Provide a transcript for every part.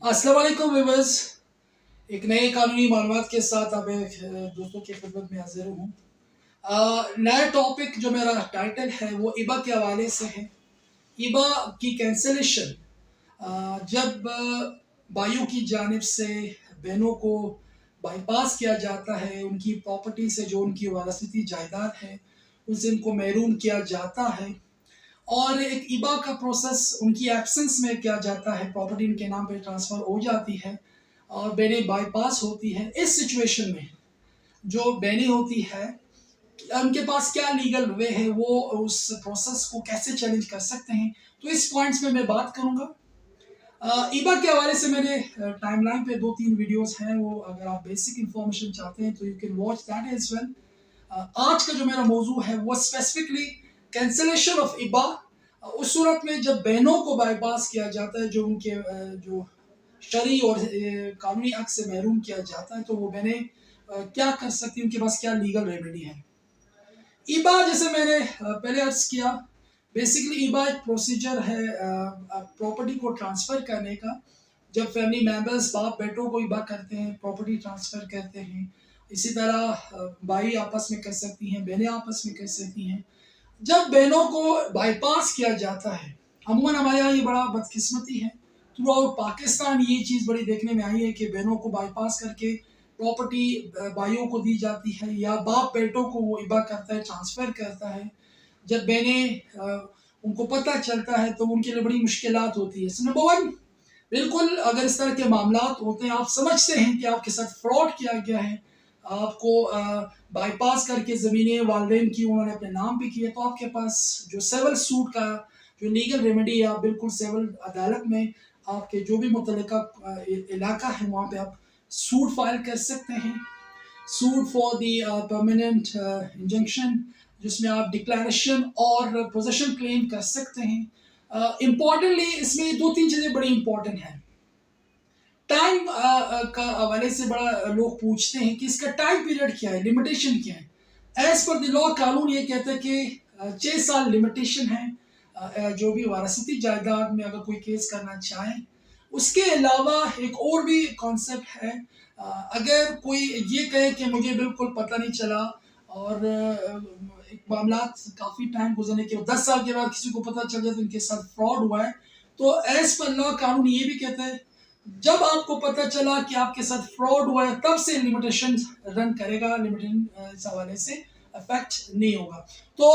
अस्सलाम वालेकुम व्यूअर्स। एक नए कानूनी मालूमात के साथ अब दोस्तों की खिदमत में हाजिर हूँ। नया टॉपिक जो मेरा टाइटल है वो इबा के हवाले से है। इबा की कैंसलेशन जब भाइयों की जानिब से बहनों को बाईपास किया जाता है, उनकी प्रॉपर्टी से जो उनकी वारसती जायदाद है उनसे उनको महरूम किया जाता है, और एक इबा का प्रोसेस उनकी एब्सेंस में किया जाता है, प्रॉपर्टी उनके नाम पे ट्रांसफ़र हो जाती है और बहनें बाईपास होती हैं। इस सिचुएशन में जो बहनें होती है उनके पास क्या लीगल वे है, वो उस प्रोसेस को कैसे चैलेंज कर सकते हैं, तो इस पॉइंट्स में मैं बात करूंगा। ईबा के हवाले से मेरे टाइमलाइन पे 2-3 वीडियोस हैं, वो अगर आप बेसिक इंफॉर्मेशन चाहते हैं तो you can watch that as well. आज का जो मेरा मौजू है वो स्पेसिफिकली कैंसलेशन ऑफ इबा। उस सूरत में जब बहनों को बाईपास किया जाता है, जो उनके जो शरई और कानूनी हक से महरूम किया जाता है, तो वो बहनें क्या कर सकती हैं, उनके पास क्या लीगल रेमेडी है। ईबा जैसे मैंने पहले अर्ज किया, बेसिकली ईबा एक प्रोसीजर है प्रॉपर्टी को ट्रांसफ़र करने का। जब फैमिली मेंबर्स बाप बेटों को ईबा करते हैं, प्रॉपर्टी ट्रांसफ़र करते हैं। इसी तरह भाई आपस में कर सकती हैं, बहनें आपस में कर सकती हैं। जब बहनों को बाईपास किया जाता है, अमूमन हमारे यहाँ ये बड़ा बदकिस्मती है, थ्रू आउट पाकिस्तान ये चीज़ बड़ी देखने में आई है कि बहनों को बाईपास करके प्रॉपर्टी भाइयों को दी जाती है, या बाप बेटों को वो इबा करता है, ट्रांसफ़र करता है। जब बहनें उनको पता चलता है तो उनके लिए बड़ी मुश्किलात होती है। नंबर वन, बिल्कुल अगर इस तरह के मामलात होते हैं, आप समझते हैं कि आपके साथ फ्रॉड किया गया है, आपको बाईपास करके ज़मीनें वालिदैन की उन्होंने अपने नाम पे की है, तो आपके पास जो सिविल सूट का जो लीगल रेमेडी है, आप बिल्कुल सिविल अदालत में आपके जो भी मुतल्लिका इलाका है वहाँ पे आप सूट फाइल कर सकते हैं। Suit for the permanent injunction, जिसमें आप डिक्लेरेशन और पोजेशन क्लेम कर सकते हैं। इम्पॉर्टेंटली इसमें 2-3 चीज़ें बड़ी इंपॉर्टेंट हैं। टाइम का हवाले से बड़ा लोग पूछते हैं कि इसका टाइम पीरियड क्या है, लिमिटेशन क्या है। एज पर द लॉ कानून ये कहता है कि 6 साल लिमिटेशन है जो भी वारसती जायदाद में अगर कोई केस करना चाहे। उसके अलावा एक और भी कॉन्सेप्ट है, अगर कोई ये कहे कि मुझे बिल्कुल पता नहीं चला और एक मामला काफ़ी टाइम गुजरने के 10 साल के बाद किसी को पता चल जाए तो उनके साथ फ्रॉड हुआ है, तो एज पर लॉ कानून ये भी कहता है जब आपको पता चला कि आपके साथ फ्रॉड हुआ है तब से लिमिटेशन रन करेगा, लिमिटेशन इस हवाले से अफेक्ट नहीं होगा। तो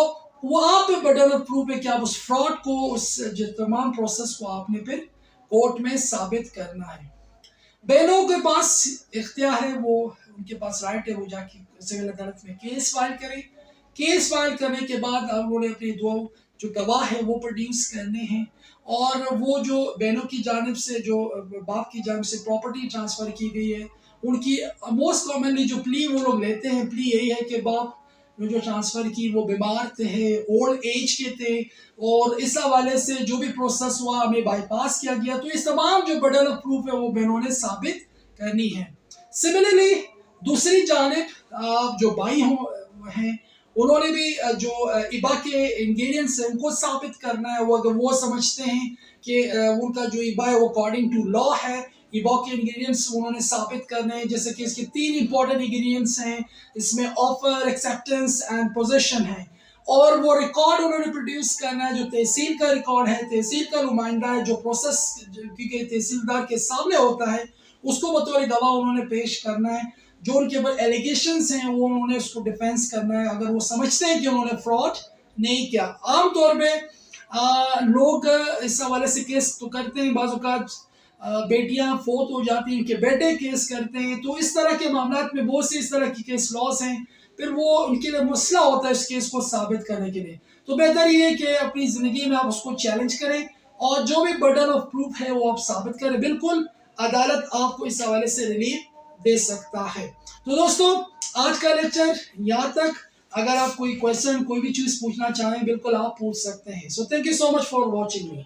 वो आप पे बर्डन ऑफ प्रूफ है कि आप उस फ्रॉड को, उस जो तमाम प्रोसेस को आपने फिर कोर्ट में साबित करना है। बहनों के पास इख्तियार है, वो उनके पास राइट है, वो जाके सिविल अदालत में केस फाइल करें। केस फाइल करने के बाद उन्होंने अपने दो जो गवाह है वो प्रोड्यूस करने हैं, और वो जो बहनों की जानिब से, जो बाप की जानिब से प्रॉपर्टी ट्रांसफ़र की गई है, उनकी मोस्ट कॉमनली जो प्ली वो लोग लेते हैं, प्ली यही है कि बाप ने जो ट्रांसफ़र की वो बीमार थे, ओल्ड एज के थे, और इस हवाले से जो भी प्रोसेस हुआ हमें बाईपास किया गया। तो इस तमाम जो बर्डन ऑफ प्रूफ है वो बहनों ने साबित करनी है। सिमिलरली दूसरी जानिब जो भाई हैं उन्होंने भी जो इबा के इंग्रेडिएंट्स हैं उनको साबित करना है। वो अगर वो समझते हैं कि उनका जो इबा है वो अकॉर्डिंग टू लॉ है, इबा के इंग्रेडिएंट्स उन्होंने साबित करने हैं। जैसे कि इसके 3 इंपॉर्टेंट इंग्रेडिएंट्स हैं, इसमें ऑफर, एक्सेप्टेंस एंड पोजेशन है, और वो रिकॉर्ड उन्होंने प्रोड्यूस करना है जो तहसील का रिकॉर्ड है, तहसील का नुमाइंदा है, जो प्रोसेस क्योंकि तहसीलदार के सामने होता है उसको बतौर गवाह उन्होंने पेश करना है। जो उनके ऊपर एलिगेशंस हैं वो उन्होंने उसको डिफेंस करना है, अगर वो समझते हैं कि उन्होंने फ्रॉड नहीं किया। आमतौर पे लोग इस हवाले से केस तो करते हैं, बाज़ औक़ात बेटियां फोत हो जाती हैं, उनके बेटे केस करते हैं, तो इस तरह के मामला में बहुत से इस तरह की केस लॉस हैं, फिर वो उनके लिए मसला होता है इस केस को साबित करने के लिए। तो बेहतर ये है कि अपनी ज़िंदगी में आप उसको चैलेंज करें और जो भी बर्डन ऑफ प्रूफ है वो आप साबित करें। बिल्कुल अदालत आपको इस हवाले से रिलीफ दे सकता है। तो दोस्तों आज का लेक्चर यहाँ तक। अगर आप कोई क्वेश्चन, कोई भी चीज़ पूछना चाहें बिल्कुल आप पूछ सकते हैं। So thank you so much for watching me.